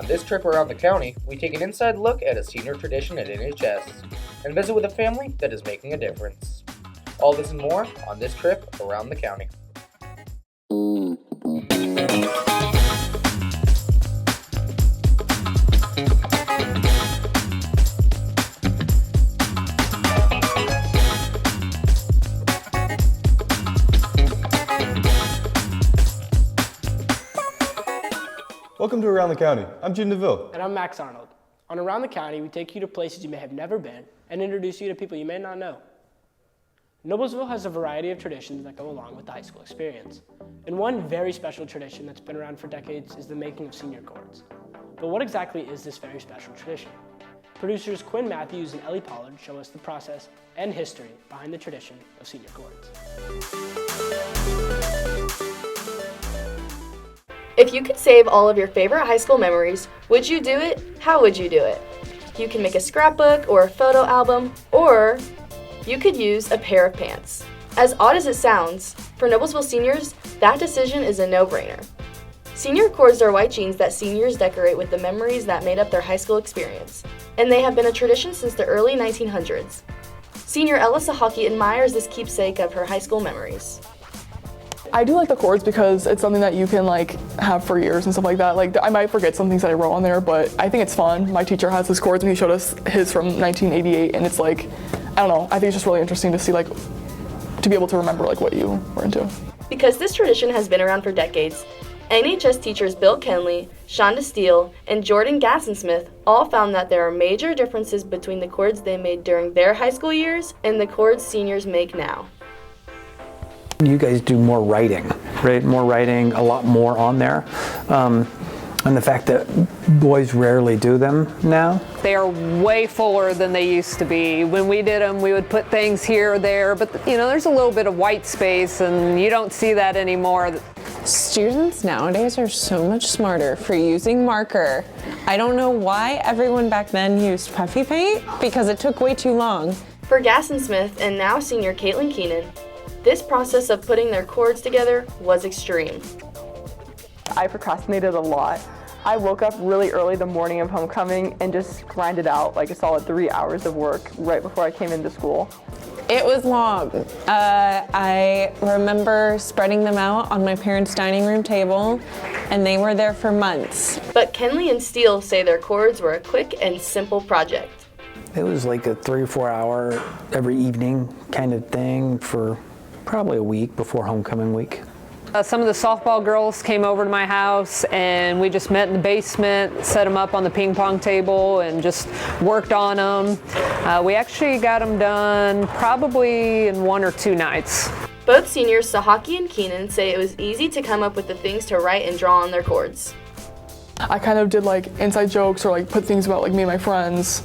this trip around the county, we take an inside look at a senior tradition at NHS and visit with a family that is making a difference. All this and more on this trip around the county. Welcome to Around the County. I'm June DeVille. And I'm Max Arnold. On Around the County, we take you to places you may have never been and introduce you to people you may not know. Noblesville has a variety of traditions that go along with the high school experience. And one very special tradition that's been around for decades is the making of senior chords. But what exactly is this very special tradition? Producers Quinn Matthews and Ellie Pollard show us the process and history behind the tradition of senior chords. If you could save all of your favorite high school memories, would you do it? How would you do it? You can make a scrapbook or a photo album, or you could use a pair of pants. As odd as it sounds, for Noblesville seniors, that decision is a no-brainer. Senior chords are white jeans that seniors decorate with the memories that made up their high school experience, and they have been a tradition since the early 1900s. Senior Ella Sahaki admires this keepsake of her high school memories. I do like the chords because it's something that you can have for years and stuff like that. I might forget some things that I wrote on there, but I think it's fun. My teacher has his chords and he showed us his from 1988, and it's I don't know, I think it's just really interesting to see to be able to remember what you were into. Because this tradition has been around for decades, NHS teachers Bill Kenley, Shonda Steele, and Jordan Gassensmith all found that there are major differences between the chords they made during their high school years and the chords seniors make now. You guys do more writing, right? More writing, a lot more on there. And the fact that boys rarely do them now. They are way fuller than they used to be. When we did them, we would put things here or there, but there's a little bit of white space and you don't see that anymore. Students nowadays are so much smarter for using marker. I don't know why everyone back then used puffy paint, because it took way too long. For Gassensmith and now senior Caitlin Keenan, this process of putting their chords together was extreme. I procrastinated a lot. I woke up really early the morning of homecoming and just grinded out a solid 3 hours of work right before I came into school. It was long. I remember spreading them out on my parents' dining room table, and they were there for months. But Kenley and Steele say their chords were a quick and simple project. It was a 3 or 4 hour every evening kind of thing for probably a week before homecoming week. Some of the softball girls came over to my house and we just met in the basement, set them up on the ping pong table and just worked on them. We actually got them done probably in 1 or 2 nights. Both seniors, Sahaki and Keenan, say it was easy to come up with the things to write and draw on their chords. I kind of did inside jokes or put things about me and my friends,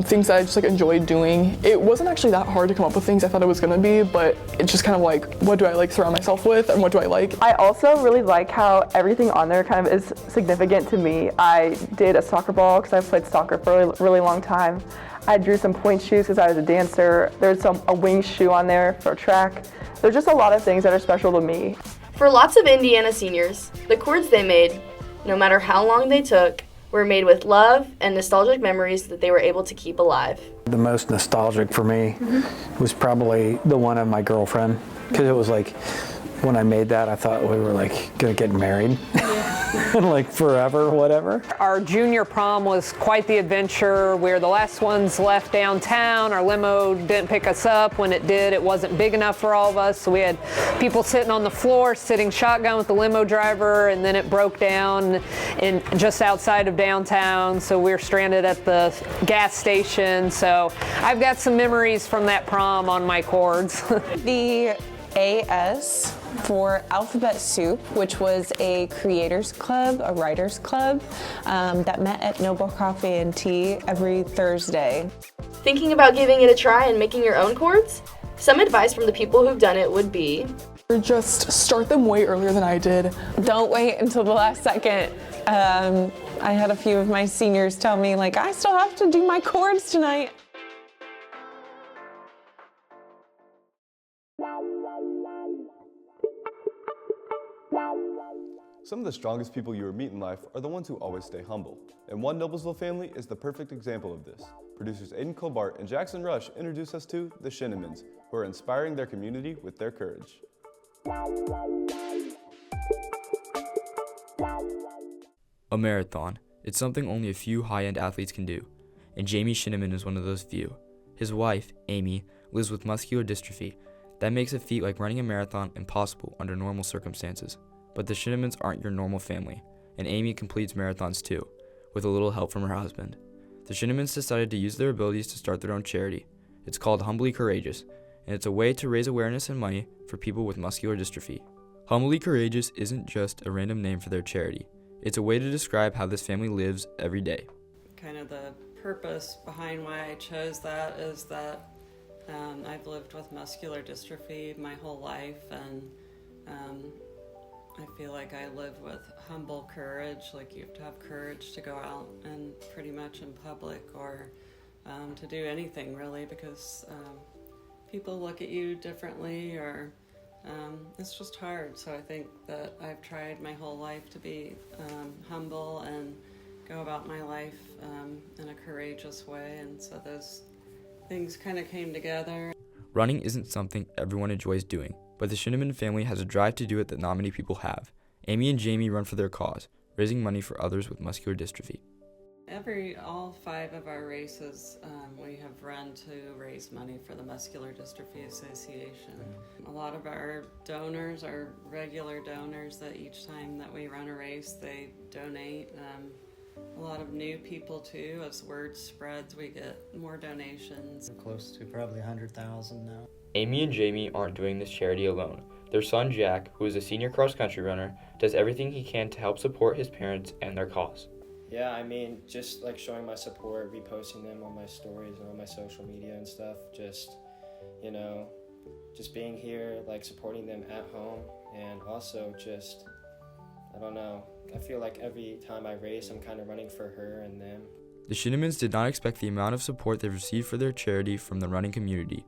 things that I just enjoyed doing. It wasn't actually that hard to come up with things I thought it was gonna be, but it's just kind of what do I surround myself with and what do I like. I also really like how everything on there kind of is significant to me. I did a soccer ball because I've played soccer for a really long time. I drew some point shoes because I was a dancer. There's a wing shoe on there for track. There's just a lot of things that are special to me. For lots of Indiana seniors, the chords they made, no matter how long they took, were made with love and nostalgic memories that they were able to keep alive. The most nostalgic for me was probably the one of my girlfriend, because it was when I made that, I thought we were gonna get married. Forever, whatever. Our junior prom was quite the adventure. We were the last ones left downtown. Our limo didn't pick us up. When it did, it wasn't big enough for all of us. So we had people sitting on the floor, sitting shotgun with the limo driver, and then it broke down just outside of downtown. So we were stranded at the gas station. So I've got some memories from that prom on my chords. The AS for Alphabet Soup, which was a creators club, a writers club that met at Noble Coffee and Tea every Thursday. Thinking about giving it a try and making your own chords? Some advice from the people who've done it would be, just start them way earlier than I did. Don't wait until the last second. I had a few of my seniors tell me I still have to do my chords tonight. Some of the strongest people you will meet in life are the ones who always stay humble. And one Noblesville family is the perfect example of this. Producers Aiden Colbart and Jackson Rush introduce us to the Shinemans, who are inspiring their community with their courage. A marathon. It's something only a few high-end athletes can do, and Jamie Shineman is one of those few. His wife, Amy, lives with muscular dystrophy. That makes a feat like running a marathon impossible under normal circumstances. But the Shinemans aren't your normal family, and Amy completes marathons too, with a little help from her husband. The Shinemans decided to use their abilities to start their own charity. It's called Humbly Courageous, and it's a way to raise awareness and money for people with muscular dystrophy. Humbly Courageous isn't just a random name for their charity. It's a way to describe how this family lives every day. Kind of the purpose behind why I chose that is that I've lived with muscular dystrophy my whole life, and I feel like I live with humble courage. Like, you have to have courage to go out and pretty much in public or to do anything really, because people look at you differently, or it's just hard. So I think that I've tried my whole life to be humble and go about my life in a courageous way, and so those things kind of came together. Running isn't something everyone enjoys doing, but the Shineman family has a drive to do it that not many people have. Amy and Jamie run for their cause, raising money for others with muscular dystrophy. All 5 of our races, we have run to raise money for the Muscular Dystrophy Association. A lot of our donors are regular donors that each time that we run a race, they donate. A lot of new people too. As word spreads, we get more donations. We're close to probably 100,000 now. Amy and Jamie aren't doing this charity alone. Their son Jack, who is a senior cross-country runner, does everything he can to help support his parents and their cause. Yeah, I mean, just like showing my support, reposting them on my stories and on my social media and stuff. Just being here, like supporting them at home, and also just, I don't know, I feel like every time I race, I'm kind of running for her and them. The Shinemans did not expect the amount of support they've received for their charity from the running community.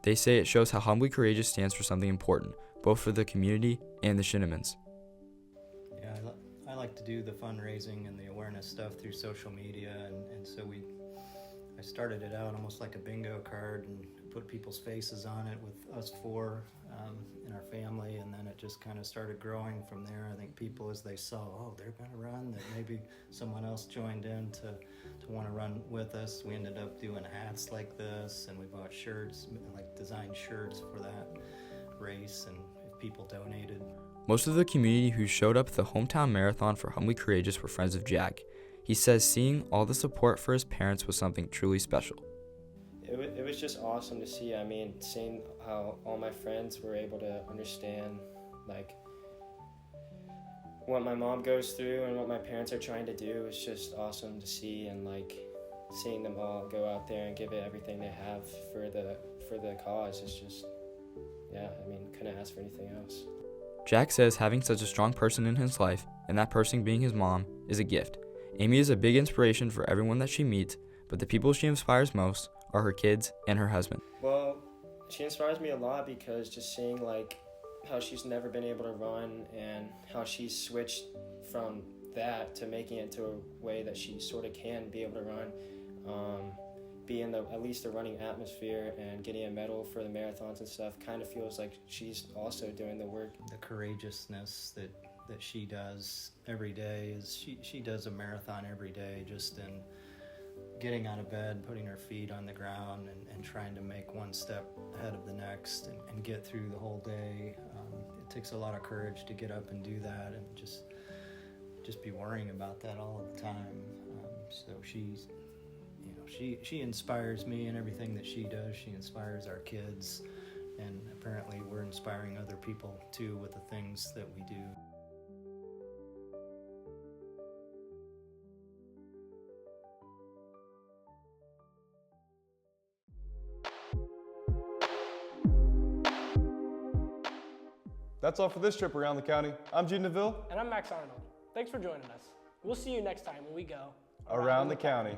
They say it shows how Humbly Courageous stands for something important, both for the community and the Shinemans. Yeah, I like to do the fundraising and the awareness stuff through social media, and so I started it out almost like a bingo card and put people's faces on it with us 4 in our family, and then it just kind of started growing from there. I think people, as they saw, oh, they're going to run, that maybe someone else joined in to want to run with us. We ended up doing hats like this, and we bought shirts, like designed shirts for that race, and if people donated. Most of the community who showed up at the hometown marathon for Humbly Courageous were friends of Jack. He says seeing all the support for his parents was something truly special. It was just awesome to see. I mean, seeing how all my friends were able to understand, like, what my mom goes through and what my parents are trying to do is just awesome to see, and like seeing them all go out there and give it everything they have for the cause is just, yeah, I mean, couldn't ask for anything else. Jack says having such a strong person in his life, and that person being his mom, is a gift. Amy is a big inspiration for everyone that she meets, but the people she inspires most are her kids and her husband. Well, she inspires me a lot because just seeing like how she's never been able to run and how she's switched from that to making it to a way that she sort of can be able to run, be in at least the running atmosphere and getting a medal for the marathons and stuff, kind of feels like she's also doing the work. The courageousness that she does every day is she does a marathon every day, just in getting out of bed, putting her feet on the ground, and trying to make one step ahead of the next and get through the whole day. It takes a lot of courage to get up and do that, and just be worrying about that all of the time. So she's, she inspires me in everything that she does. She inspires our kids, and apparently we're inspiring other people too with the things that we do. That's all for this trip around the county. I'm Gene DeVille. And I'm Max Arnold. Thanks for joining us. We'll see you next time when we go Around the county.